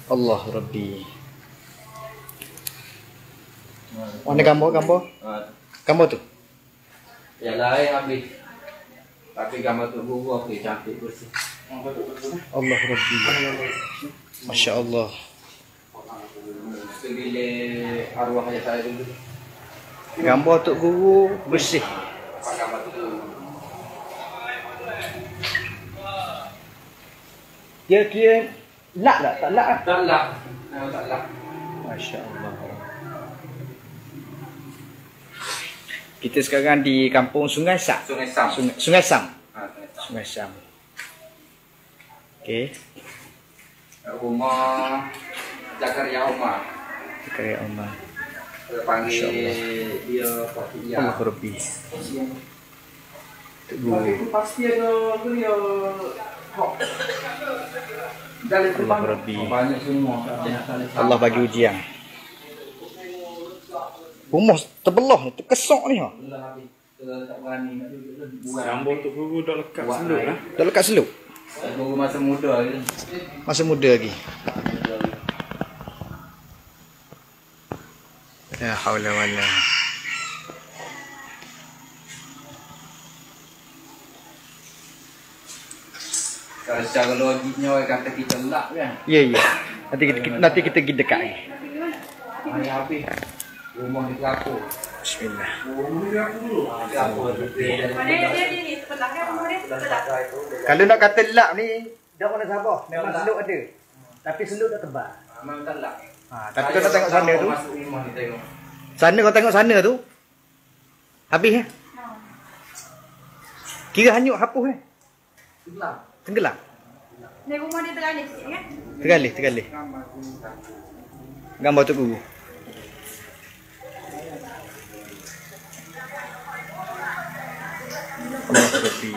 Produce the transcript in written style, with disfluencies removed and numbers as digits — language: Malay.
Allah Rabbi. Mana gambar? Gambar tu? Yang lain ambil. Tapi gambar tu guru okey cantik bersih. Allah Rabbi. Masya Allah. Bilik arwah ayah saya dulu. Gambar Tok Guru bersih. Pak gambar tu. Dia kira lak tak? Tak lak ah? Tak lak. Tak lak. Masya Allah. Kita sekarang di kampung Sungai Sam. Sungai Sam. Sungai Sam. Sungai Sam. Okey. Rumah Zakaria Omar. Zakaria Omar. Dia panggil dia Pak Tia. Allah Rabbi. Tok Guru. Itu pasti ada dia. Allah Rabbi. Banyak semua. Allah bagi ujian. Rumah terbelah ni, terkesok ni ha. Tak berani nak buat. Gambar Tok Guru dah lekat seluk lah. Dah lekat seluk. Guru masa muda je. Masa muda lagi. La haula wala. Kalau secara logiknya orang kata kita lak kan. Ya. Nanti kita pergi dekat lagi. Hari habis rumah di Kelapa. Bismillah. Kalau nak kata lap ni, dah orang sabar. Memang seluk ada. Tapi seluk dah tebal. Memang tak lak. Tapi kau nak tengok sana tu. Masuk rumah ni tengok. Sana kau tengok sana tu. Habis Kira hanyut hapus Tenggelam. Ni rumah dia tergalih sikit kan? Tergalih. Gambar Tok Guru. Allah Rabbi.